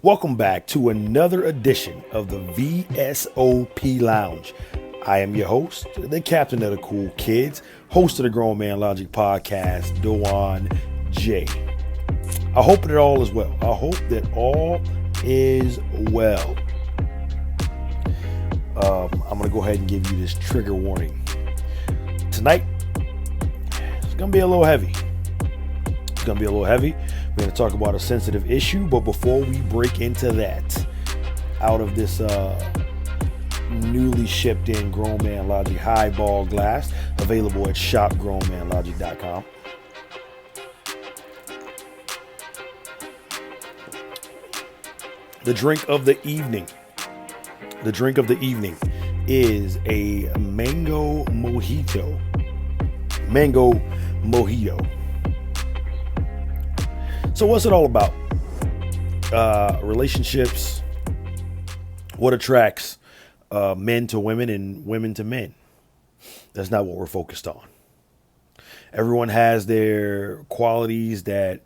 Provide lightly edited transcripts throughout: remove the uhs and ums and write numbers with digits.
Welcome back to another edition of the VSOP Lounge. I am your host, the captain of the cool kids, host of the Grown Man Logic podcast, DeJuan J. I hope that all is well. I hope that all is well. I'm going to go ahead and give you this trigger warning. Tonight, it's going to be a little heavy. We're going to talk about a sensitive issue, but before we break into that, out of this newly shipped in Grown Man Logic highball glass, available at shopgrownmanlogic.com. The drink of the evening. Is a mango mojito. So what's it all about? Relationships. What attracts men to women and women to men? That's not what we're focused on. Everyone has their qualities that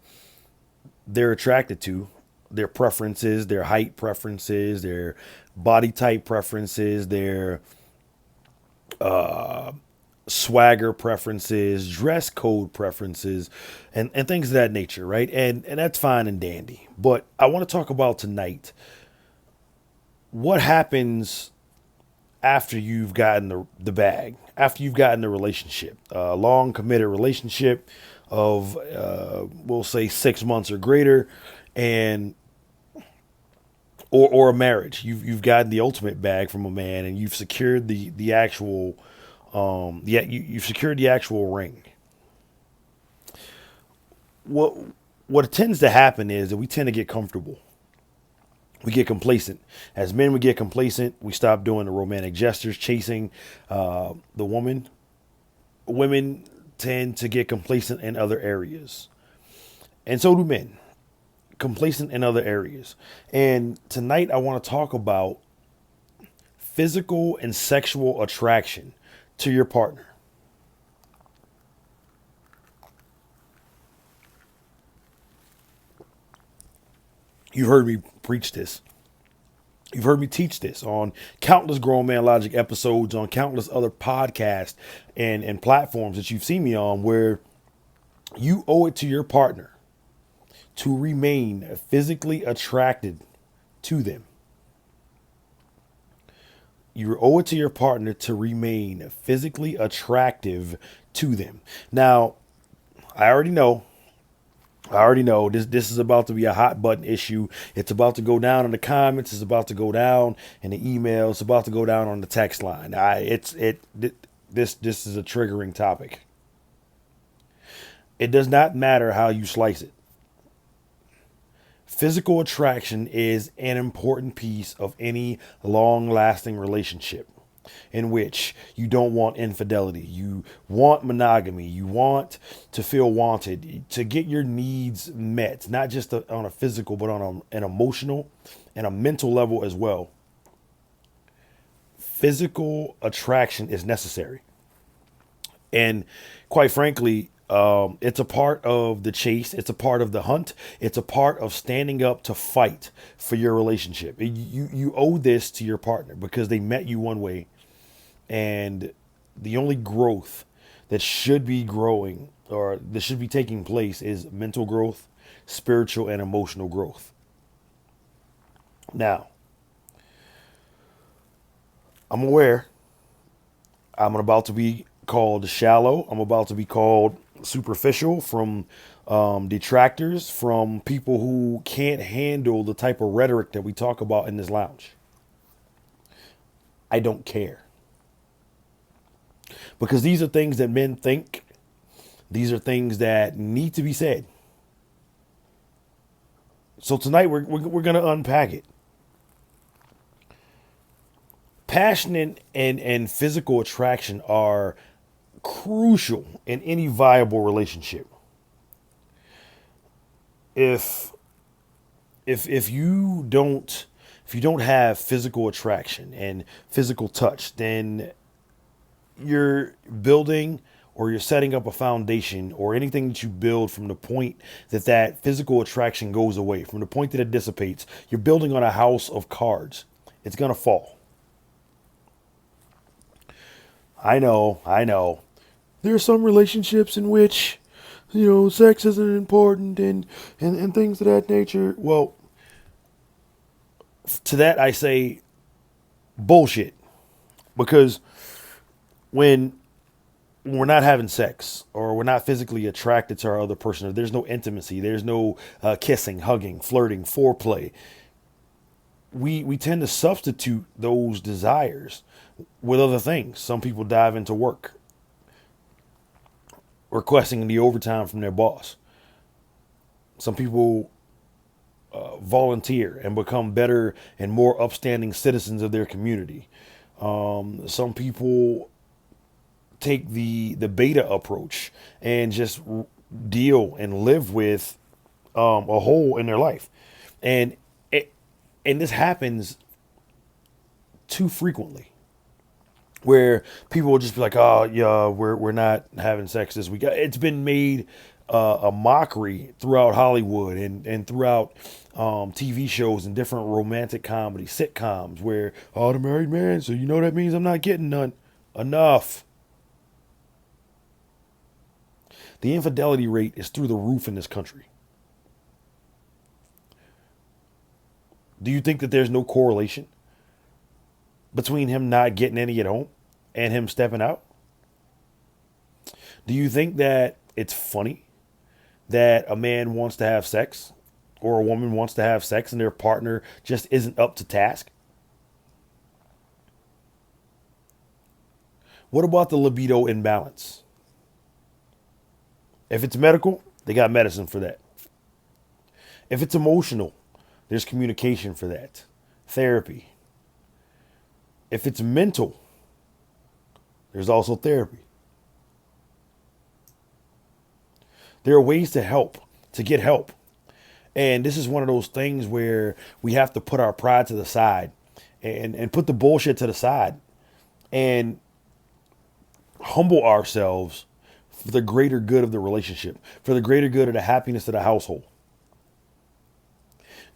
they're attracted to, their preferences, their height preferences, their body type preferences, their swagger preferences, dress code preferences, and things of that nature, right? And that's fine and dandy. But I want to talk about tonight what happens after you've gotten the bag, after you've gotten the relationship, a long committed relationship of, we'll say 6 months or greater, and or a marriage. You've gotten the ultimate bag from a man, and you've secured the actual you've secured the actual ring. What tends to happen is that we tend to get comfortable. We get complacent. As men, we get complacent. We stop doing the romantic gestures, chasing the woman. Women tend to get complacent in other areas. And so do men. Complacent in other areas. And tonight I want to talk about physical and sexual attraction to your partner. You've heard me preach this. You've heard me teach this on countless Grown Man Logic episodes, on countless other podcasts and platforms that you've seen me on, where you owe it to your partner to remain physically attracted to them. You owe it to your partner to remain physically attractive to them. Now, I already know this is about to be a hot button issue. It's about to go down in the comments. It's about to go down in the email. It's about to go down on the text line. This is a triggering topic. It does not matter how you slice it. Physical attraction is an important piece of any long-lasting relationship in which you don't want infidelity. You want monogamy. You want to feel wanted, to get your needs met, not just on a physical, but on an emotional and a mental level as well. Physical attraction is necessary. And quite frankly, it's a part of the chase. It's a part of the hunt. It's a part of standing up to fight for your relationship. You owe this to your partner because they met you one way, and the only growth that should be growing or that should be taking place is mental growth, spiritual and emotional growth. Now, I'm aware I'm about to be called shallow. I'm about to be called superficial from detractors, from people who can't handle the type of rhetoric that we talk about in this lounge. I don't care. Because these are things that men think. These are things that need to be said. So tonight we're going to unpack it. Passion and physical attraction are crucial in any viable relationship. If you don't have physical attraction and physical touch, then you're building or you're setting up a foundation or anything that you build from the point that that physical attraction goes away, from the point that it dissipates, you're building on a house of cards. It's going to fall. I know, I know. There are some relationships in which, sex isn't important and things of that nature. Well, to that I say bullshit. Because when we're not having sex or we're not physically attracted to our other person, or there's no intimacy, there's no kissing, hugging, flirting, foreplay, we tend to substitute those desires with other things. Some people dive into work, requesting the overtime from their boss. Some people volunteer and become better and more upstanding citizens of their community. Some people take the beta approach and just deal and live with a hole in their life, and this happens too frequently, where people will just be like, "Oh yeah, we're not having sex this week." It's been made a mockery throughout Hollywood and throughout TV shows and different romantic comedy sitcoms, where, "Oh, the married man, so that means I'm not getting none." Enough. The infidelity rate is through the roof in this country. Do you think that there's no correlation between him not getting any at home and him stepping out? Do you think that it's funny that a man wants to have sex or a woman wants to have sex and their partner just isn't up to task? What about the libido imbalance? If it's medical, they got medicine for that. If it's emotional, there's communication for that. Therapy. If it's mental, there's also therapy. There are ways to get help. And this is one of those things where we have to put our pride to the side and put the bullshit to the side and humble ourselves for the greater good of the relationship, for the greater good of the happiness of the household.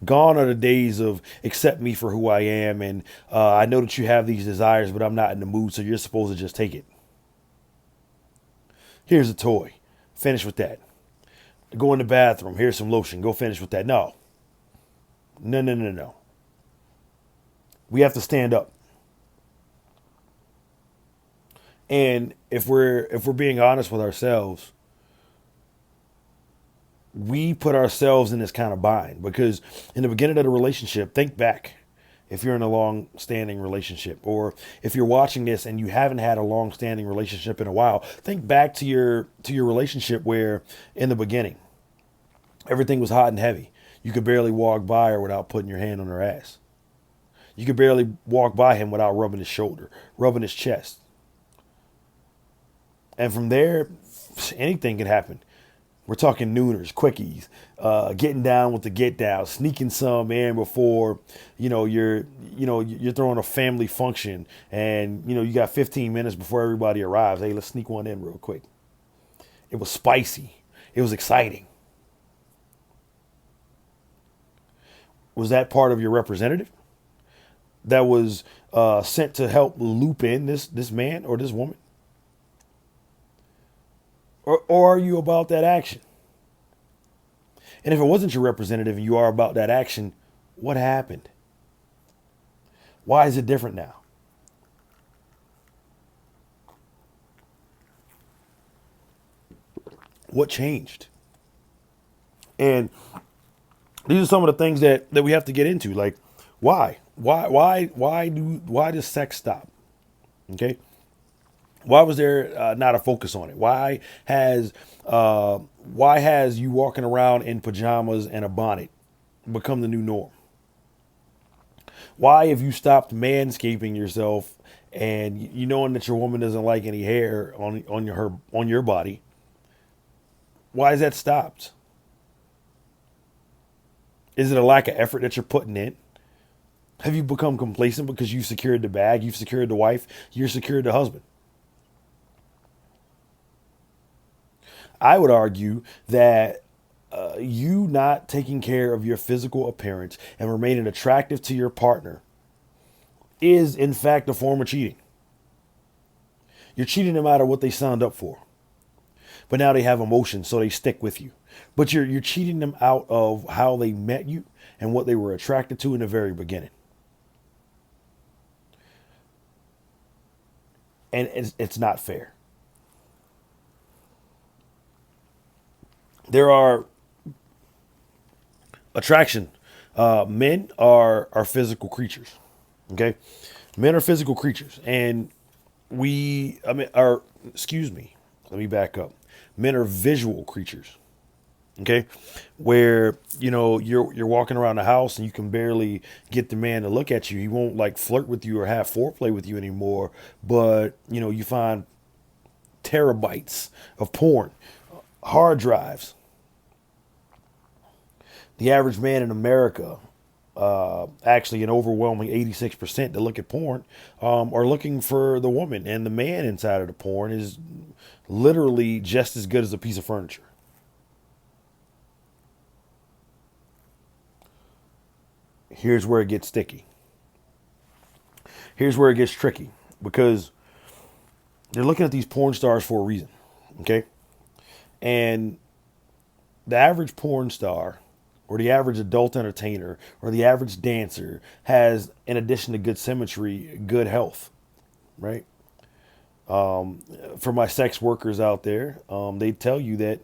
Gone are the days of accept me for who I am, and I know that you have these desires, but I'm not in the mood, so you're supposed to just take it. Here's a toy. Finish with that. Go in the bathroom. Here's some lotion. Go finish with that. No. No, no, no, no. We have to stand up. And if we're being honest with ourselves, we put ourselves in this kind of bind, because in the beginning of the relationship, think back if you're in a long-standing relationship, or if you're watching this and you haven't had a long-standing relationship in a while, think back to your relationship where in the beginning everything was hot and heavy. You could barely walk by her without putting your hand on her ass. You could barely walk by him without rubbing his shoulder, rubbing his chest. And from there, anything can happen. We're talking nooners, quickies, getting down with the get down, sneaking some in before, you're throwing a family function, and you got 15 minutes before everybody arrives. Hey, let's sneak one in real quick. It was spicy. It was exciting. Was that part of your representative that was sent to help loop in this man or this woman? Or are you about that action? And if it wasn't your representative and you are about that action, what happened? Why is it different now? What changed? And these are some of the things that we have to get into. Like, why? Why does sex stop? Okay. Why was there not a focus on it? Why has you walking around in pajamas and a bonnet become the new norm? Why have you stopped manscaping yourself and you knowing that your woman doesn't like any hair on your body? Why is that stopped? Is it a lack of effort that you're putting in? Have you become complacent because you've secured the bag, you've secured the wife, you're secured the husband? I would argue that you not taking care of your physical appearance and remaining attractive to your partner is, in fact, a form of cheating. You're cheating no matter what they signed up for. But now they have emotions, so they stick with you. But you're cheating them out of how they met you and what they were attracted to in the very beginning. And it's not fair. There are attraction. Men are physical creatures. Okay, men are physical creatures, and excuse me, let me back up. Men are visual creatures. Okay, where you're walking around the house and you can barely get the man to look at you. He won't like flirt with you or have foreplay with you anymore. But you find terabytes of porn, hard drives. The average man in America, actually an overwhelming 86% that look at porn, are looking for the woman, and the man inside of the porn is literally just as good as a piece of furniture. Here's where it gets sticky. Here's where it gets tricky because they're looking at these porn stars for a reason. Okay. And the average porn star or the average adult entertainer or the average dancer has, in addition to good symmetry, good health, right? For my sex workers out there, they tell you that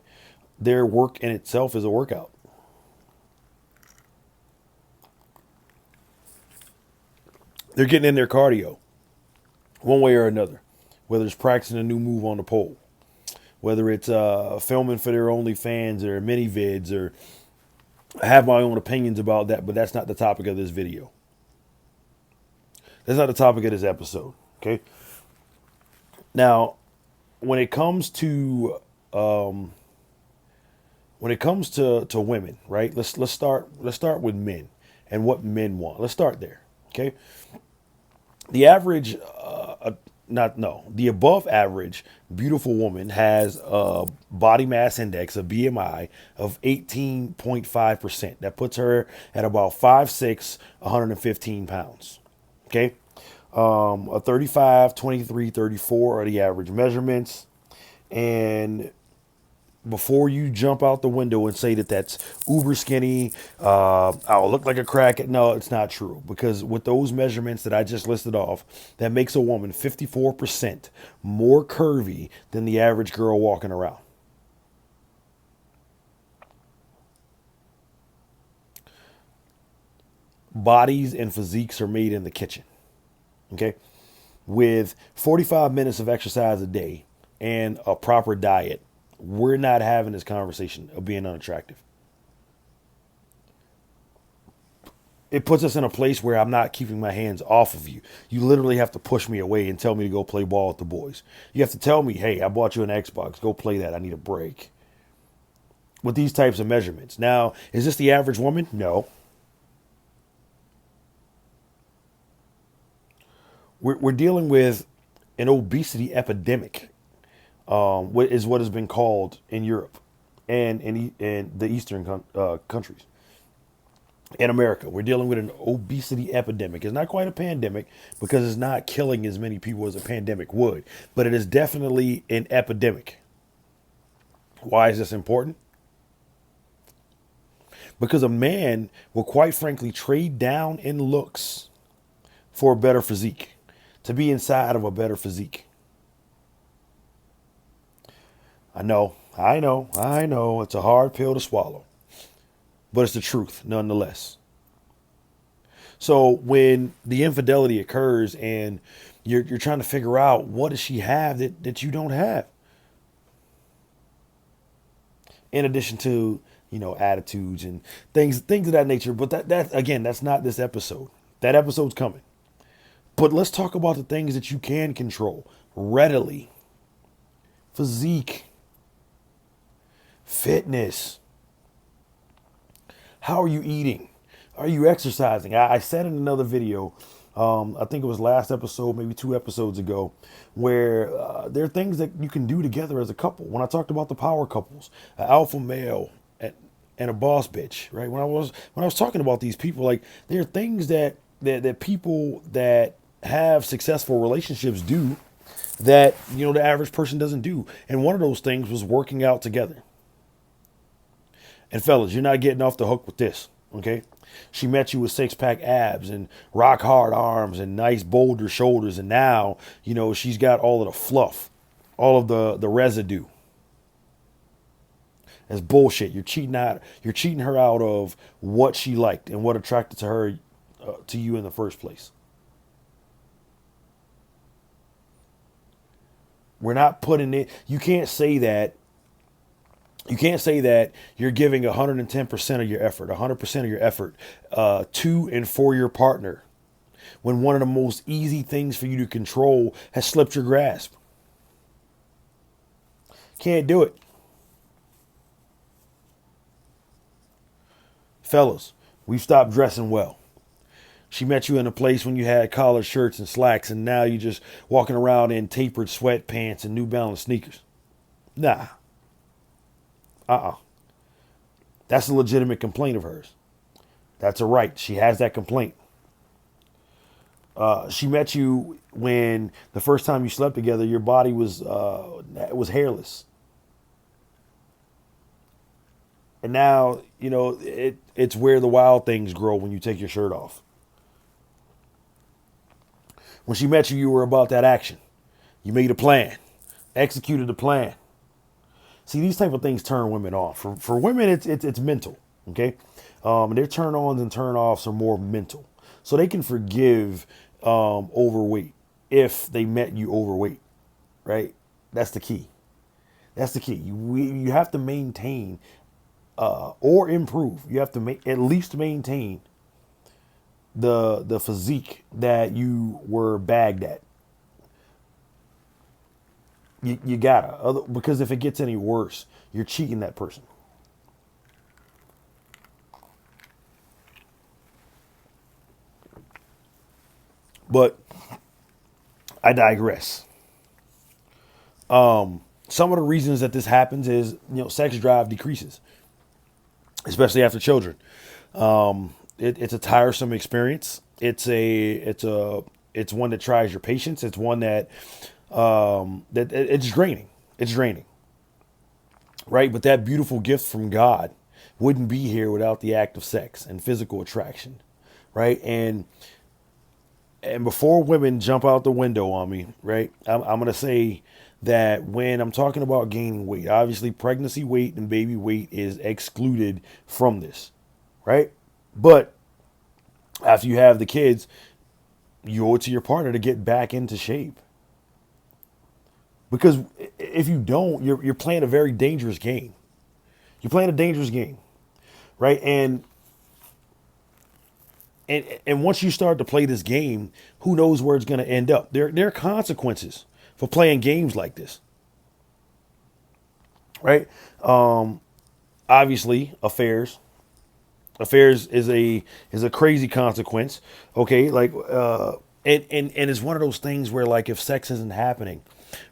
their work in itself is a workout. They're getting in their cardio one way or another, whether it's practicing a new move on the pole, whether it's filming for their OnlyFans or mini vids, or I have my own opinions about that, but that's not the topic of this video. That's not the topic of this episode. Okay. Now, when it comes to women, right? Let's start with men and what men want. Let's start there. Okay. The average, the above average beautiful woman has a body mass index, a BMI of 18.5%. That puts her at about 5'6", 115 pounds. Okay. A 35, 23, 34 are the average measurements. And before you jump out the window and say that that's uber skinny, I'll look like a crack. No, it's not true. Because with those measurements that I just listed off, that makes a woman 54% more curvy than the average girl walking around. Bodies and physiques are made in the kitchen. Okay? With 45 minutes of exercise a day and a proper diet, we're not having this conversation of being unattractive. It puts us in a place where I'm not keeping my hands off of you. You literally have to push me away and tell me to go play ball with the boys. You have to tell me, hey, I bought you an Xbox. Go play that. I need a break. With these types of measurements. Now, is this the average woman? No. We're dealing with an obesity epidemic. What has been called in Europe and in the Eastern countries. In America, we're dealing with an obesity epidemic. It's not quite a pandemic because it's not killing as many people as a pandemic would, but it is definitely an epidemic. Why is this important? Because a man will quite frankly trade down in looks for a better physique, to be inside of a better physique. I know. It's a hard pill to swallow, but it's the truth nonetheless. So when the infidelity occurs and you're trying to figure out what does she have that you don't have, in addition to attitudes and things of that nature. But that again, that's not this episode. That episode's coming. But let's talk about the things that you can control readily. Physique. Fitness. How are you eating? Are you exercising? I said in another video I think it was last episode, maybe 2 episodes ago, where there are things that you can do together as a couple. When I talked about the power couples, an alpha male and a boss bitch, right? When I was talking about these people, like there are things that people that have successful relationships do that the average person doesn't do. And one of those things was working out together. And fellas, you're not getting off the hook with this, okay? She met you with six pack abs and rock hard arms and nice boulder shoulders, and now she's got all of the fluff, all of the residue. That's bullshit. You're cheating out. You're cheating her out of what she liked and what attracted to her, to you in the first place. We're not putting it. You can't say that. You can't say that you're giving 110% of your effort, 100% of your effort to and for your partner when one of the most easy things for you to control has slipped your grasp. Can't do it. Fellas, we've stopped dressing well. She met you in a place when you had collared shirts and slacks, and now you're just walking around in tapered sweatpants and New Balance sneakers. Nah. That's a legitimate complaint of hers. That's a right. She has that complaint. She met you when the first time you slept together, your body was hairless. And now, it's where the wild things grow when you take your shirt off. When she met you, you were about that action. You made a plan, executed the plan. See, these type of things turn women off. For women, it's mental, okay? Their turn-ons and turn-offs are more mental. So they can forgive overweight if they met you overweight, right? That's the key. That's the key. You have to maintain or improve. You have to at least maintain the physique that you were bagged at. You gotta, because if it gets any worse, you're cheating that person. But I digress. Some of the reasons that this happens is sex drive decreases, especially after children. It's a tiresome experience. It's one that tries your patience. It's one that it's draining. It's draining, right? But that beautiful gift from God wouldn't be here without the act of sex and physical attraction, right? And before women jump out the window on me, right? I'm gonna say that when I'm talking about gaining weight, obviously pregnancy weight and baby weight is excluded from this, right? But after you have the kids, you owe it to your partner to get back into shape. Because if you don't, you're playing a very dangerous game. You're playing a dangerous game, right? And once you start to play this game, who knows where it's going to end up? There are consequences for playing games like this, right? Obviously, affairs. Affairs is a crazy consequence. Okay, and it's one of those things where if sex isn't happening,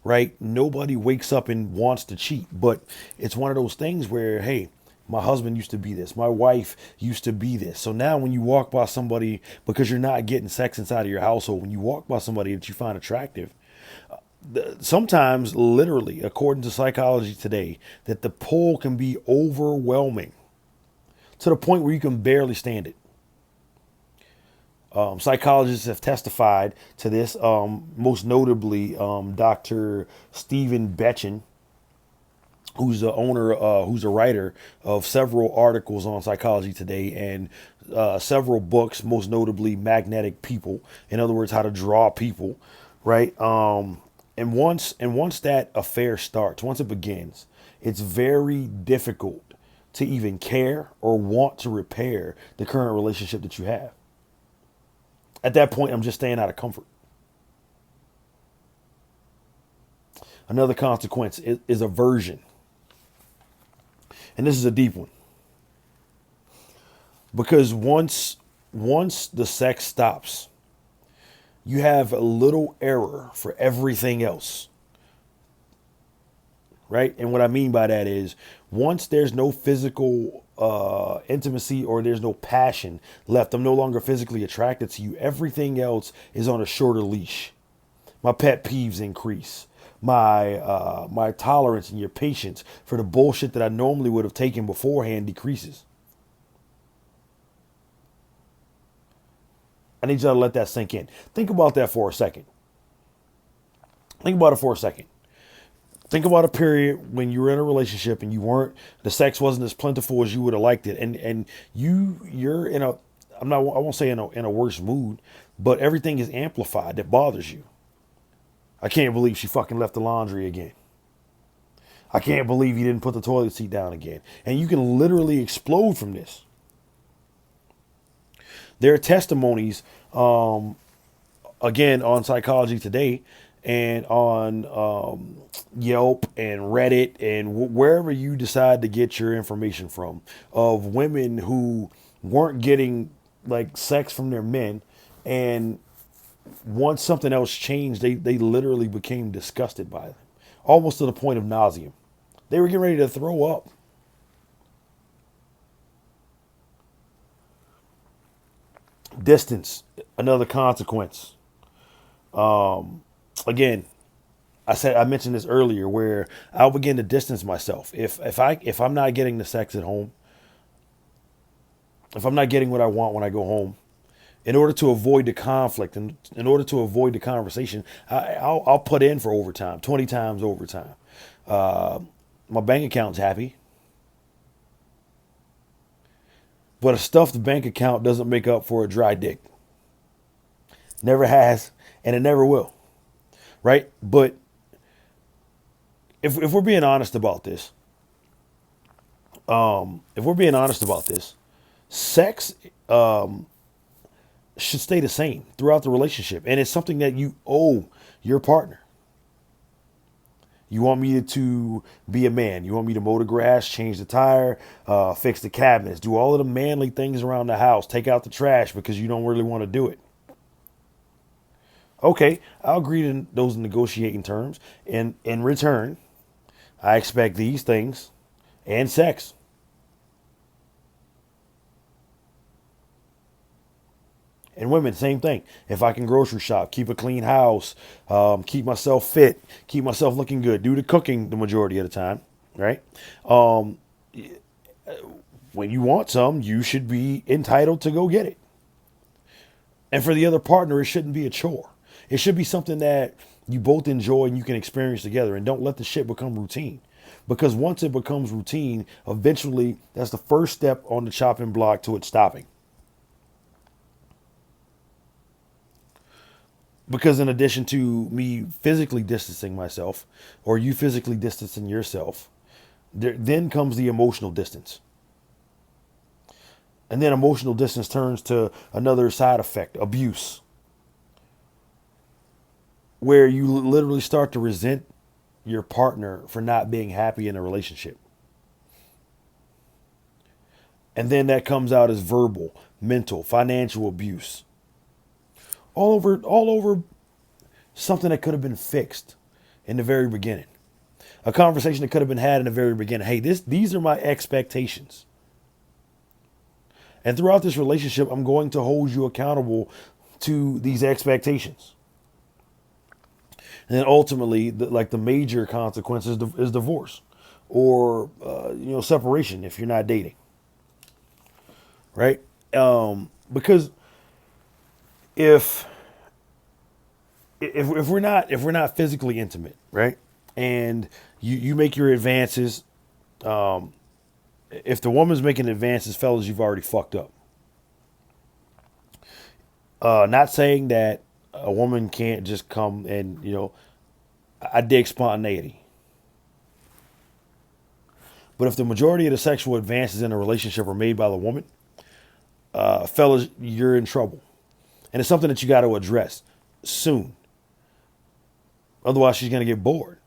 right? Nobody wakes up and wants to cheat, but it's one of those things where, hey, my husband used to be this. My wife used to be this. So now when you walk by somebody, because you're not getting sex inside of your household, when you walk by somebody that you find attractive, sometimes literally, according to psychology today, that the pull can be overwhelming to the point where you can barely stand it. Psychologists have testified to this, most notably Dr. Stephen Betchen, who's the owner, who's a writer of several articles on Psychology Today and several books, most notably Magnetic People. In other words, how to draw people, right? And once that affair starts, once it begins, it's very difficult to even care or want to repair the current relationship that you have. At that point, I'm just staying out of comfort. Another consequence is aversion. And this is a deep one. Because once the sex stops, you have a little error for everything else, right? And what I mean by that is once there's no physical intimacy or there's no passion left, I'm no longer physically attracted to you. Everything else is on a shorter leash. My pet peeves increase. My tolerance and your patience for the bullshit that I normally would have taken beforehand decreases. I need y'all to let that sink in. Think about that for a second. Think about it for a second. Think about a period when you were in a relationship and you weren't, the sex wasn't as plentiful as you would have liked it, and you're in a, I won't say in a worse mood, but everything is amplified that bothers you. I can't believe she fucking left the laundry again. I can't believe you didn't put the toilet seat down again. And you can literally explode from this. There are testimonies, again, on Psychology Today and on Yelp and Reddit and wherever you decide to get your information from, of women who weren't getting like sex from their men, and once something else changed, they literally became disgusted by them, almost to the point of nausea. They were getting ready to throw up. Distance, another consequence. Again, I mentioned this earlier, where I'll begin to distance myself. If I'm not getting the sex at home, if I'm not getting what I want when I go home, in order to avoid the conflict and in order to avoid the conversation, I'll put in for overtime, 20 times overtime. My bank account's happy, but a stuffed bank account doesn't make up for a dry dick. Never has, and it never will. Right? But if we're being honest about this, sex should stay the same throughout the relationship, and it's something that you owe your partner. You want me to be a man. You want me to mow the grass, change the tire, fix the cabinets, do all of the manly things around the house, take out the trash because you don't really want to do it. Okay, I'll agree to those negotiating terms. And in return, I expect these things and sex. And women, same thing. If I can grocery shop, keep a clean house, keep myself fit, keep myself looking good, do the cooking the majority of the time, right? When you want some, you should be entitled to go get it. And for the other partner, it shouldn't be a chore. It should be something that you both enjoy and you can experience together. And don't let the shit become routine. Because once it becomes routine, eventually that's the first step on the chopping block to it stopping. Because in addition to me physically distancing myself, or you physically distancing yourself, then comes the emotional distance. And then emotional distance turns to another side effect, abuse, where you literally start to resent your partner for not being happy in a relationship. And then that comes out as verbal, mental, financial abuse. All over something that could have been fixed in the very beginning. A conversation that could have been had in the very beginning. Hey, these are my expectations. And throughout this relationship, I'm going to hold you accountable to these expectations. And then ultimately, the major consequence is divorce or separation if you're not dating. Right? Because if we're not physically intimate, right, and you make your advances, if the woman's making advances, fellas, you've already fucked up. Not saying that a woman can't just come and I dig spontaneity, but if the majority of the sexual advances in a relationship are made by the woman, fellas, you're in trouble. And it's something that you got to address soon. Otherwise, she's going to get bored.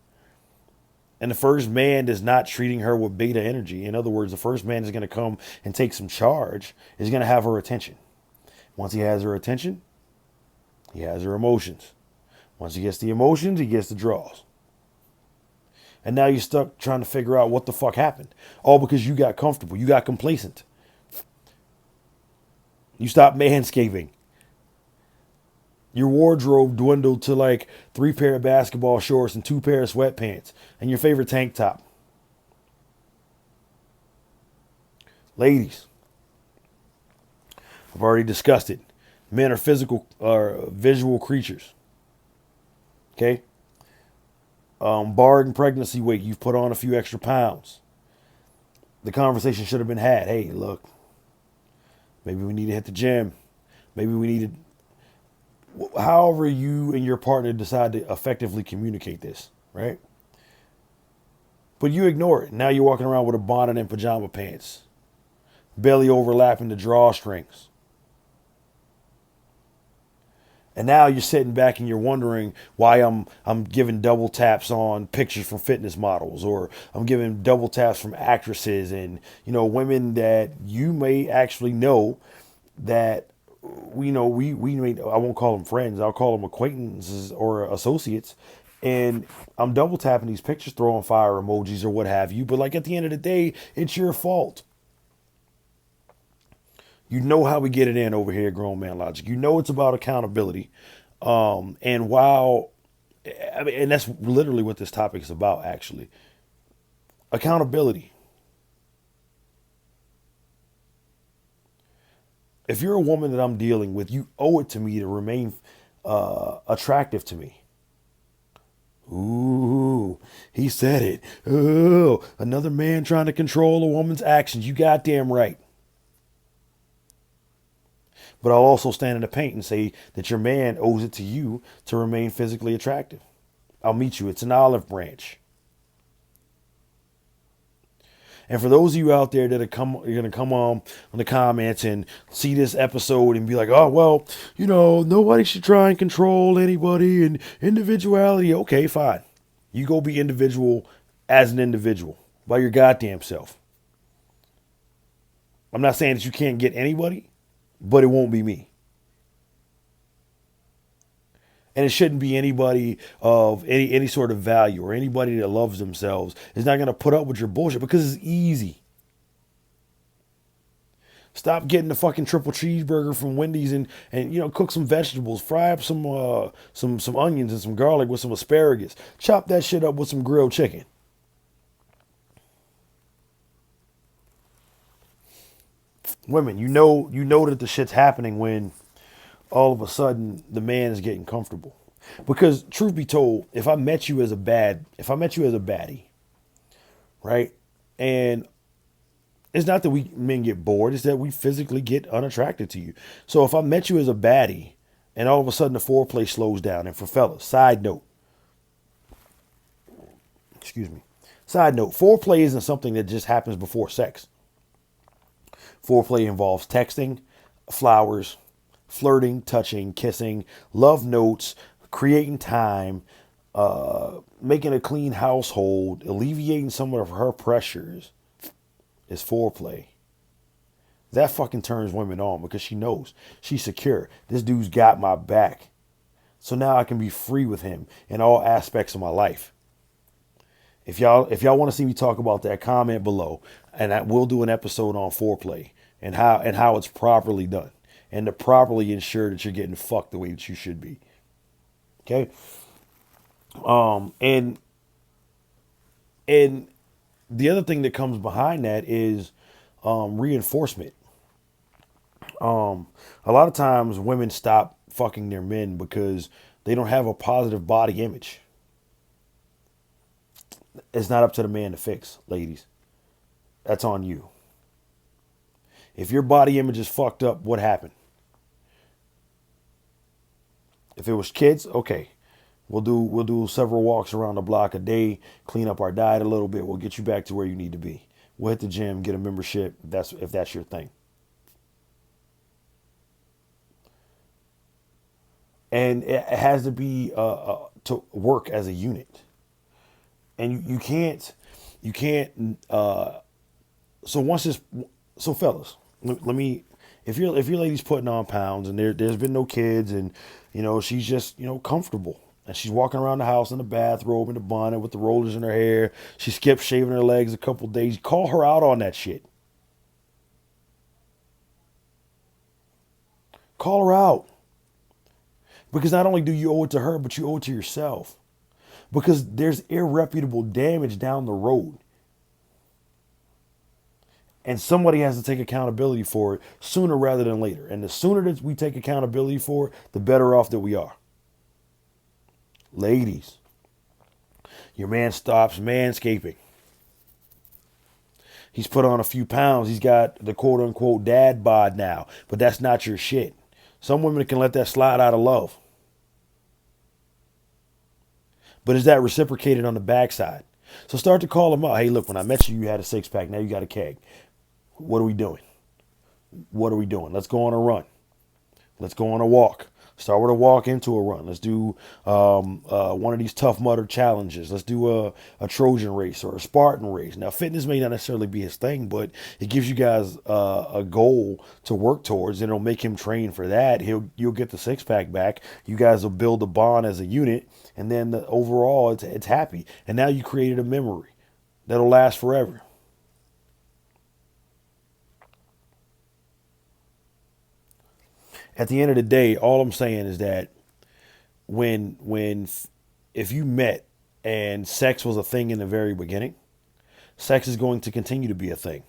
And the first man is not treating her with beta energy. In other words, the first man is going to come and take some charge, is going to have her attention. Once he has her attention, He has her emotions. Once he gets the emotions, he gets the draws. And now you're stuck trying to figure out what the fuck happened. All because you got comfortable. You got complacent. You stopped manscaping. Your wardrobe dwindled to like 3 pair of basketball shorts and 2 pair of sweatpants and your favorite tank top. Ladies, I've already discussed it. Men are physical or visual creatures. Okay? Barring pregnancy weight, you've put on a few extra pounds. The conversation should have been had. Hey, look, maybe we need to hit the gym. Maybe we need to, however you and your partner decide to effectively communicate this, right? But you ignore it. Now you're walking around with a bonnet and pajama pants, belly overlapping the drawstrings. And now you're sitting back and you're wondering why I'm giving double taps on pictures from fitness models, or I'm giving double taps from actresses and, you know, women that you may actually know that we know we may, I won't call them friends, I'll call them acquaintances or associates. And I'm double tapping these pictures, throwing fire emojis or what have you. But like at the end of the day, it's your fault. You know how we get it in over here at Grown Man Logic. You know it's about accountability. And while, I mean, and that's literally what this topic is about, actually. Accountability. If you're a woman that I'm dealing with, you owe it to me to remain attractive to me. Ooh, he said it. Ooh, another man trying to control a woman's actions. You goddamn right. But I'll also stand in the paint and say that your man owes it to you to remain physically attractive. I'll meet you. It's an olive branch. And for those of you out there that you're gonna come on the comments and see this episode and be like, oh well, you know, nobody should try and control anybody and individuality. Okay, fine. You go be individual as an individual by your goddamn self. I'm not saying that you can't get anybody, but it won't be me. And it shouldn't be anybody of any sort of value, or anybody that loves themselves is not going to put up with your bullshit because it's easy. Stop getting the fucking triple cheeseburger from Wendy's and you know, cook some vegetables, fry up some onions and some garlic with some asparagus. Chop that shit up with some grilled chicken. Women, you know that the shit's happening when all of a sudden the man is getting comfortable. Because truth be told, if I met you as a baddie, right? And it's not that we men get bored, it's that we physically get unattracted to you. So if I met you as a baddie and all of a sudden the foreplay slows down, and for fellas, side note, foreplay isn't something that just happens before sex. Foreplay involves texting, flowers, flirting, touching, kissing, love notes, creating time, making a clean household, alleviating some of her pressures is foreplay. That fucking turns women on because she knows she's secure. This dude's got my back. So now I can be free with him in all aspects of my life. If y'all want to see me talk about that, comment below, and we'll do an episode on foreplay and how it's properly done, and to properly ensure that you're getting fucked the way that you should be. Okay. And the other thing that comes behind that is reinforcement. A lot of times women stop fucking their men because they don't have a positive body image. It's not up to the man to fix, ladies. That's on you. If your body image is fucked up, what happened? If it was kids, okay. We'll do several walks around the block a day, clean up our diet a little bit. We'll get you back to where you need to be. We'll hit the gym, get a membership if that's your thing. And it has to be to work as a unit. And you can't so fellas, let me, If your lady's putting on pounds and there's been no kids and she's just comfortable and she's walking around the house in the bathrobe and the bonnet with the rollers in her hair, she skips shaving her legs a couple days, call her out on that shit. Call her out. Because not only do you owe it to her, but you owe it to yourself. Because there's irreparable damage down the road. And somebody has to take accountability for it sooner rather than later. And the sooner that we take accountability for it, the better off that we are. Ladies, your man stops manscaping. He's put on a few pounds. He's got the quote unquote dad bod now. But that's not your shit. Some women can let that slide out of love. But is that reciprocated on the backside? So start to call them out. Hey, look, when I met you, you had a six pack. Now you got a keg. What are we doing? What are we doing? Let's go on a run. Let's go on a walk. Start with a walk into a run. Let's do one of these Tough Mudder challenges. Let's do a Trojan race or a Spartan race. Now, fitness may not necessarily be his thing, but it gives you guys a goal to work towards, and it'll make him train for that. You'll get the six pack back. You guys will build a bond as a unit, and then overall, it's happy. And now you created a memory that'll last forever. At the end of the day, all I'm saying is that if you met and sex was a thing in the very beginning, sex is going to continue to be a thing.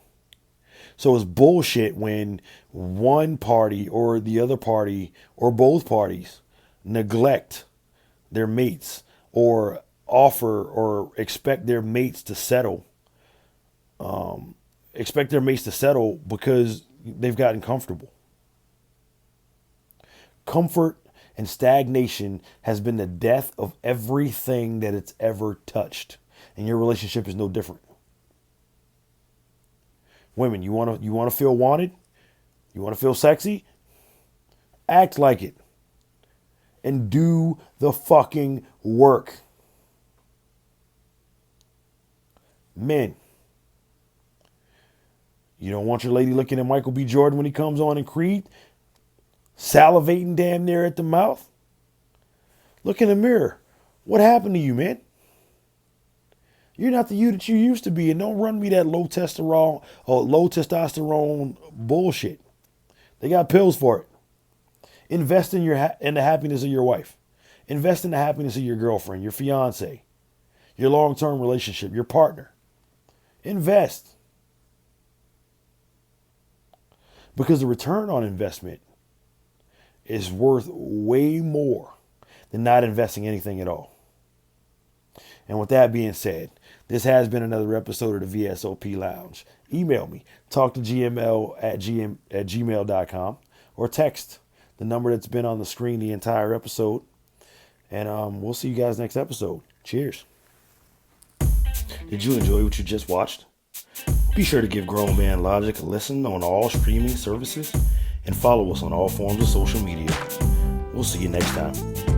So it's bullshit when one party or the other party or both parties neglect their mates or offer or expect their mates to settle. Because they've gotten comfortable. Comfort and stagnation has been the death of everything that it's ever touched. And your relationship is no different. Women, you want to feel wanted? You want to feel sexy? Act like it. And do the fucking work. Men, you don't want your lady looking at Michael B. Jordan when he comes on in Creed? Salivating damn near at the mouth? Look in the mirror. What happened to you, man? You're not the you that you used to be, and don't run me that low testosterone bullshit. They got pills for it. Invest in the happiness of your wife. Invest in the happiness of your girlfriend, your fiance, your long-term relationship, your partner. Invest. Because the return on investment is worth way more than not investing anything at all. And with that being said, this has been another episode of the VSOP Lounge. Email me, talktogml@gmail.com, or text the number that's been on the screen the entire episode. And we'll see you guys next episode. Cheers. Did you enjoy what you just watched? Be sure to give Grown Man Logic a listen on all streaming services and follow us on all forms of social media. We'll see you next time.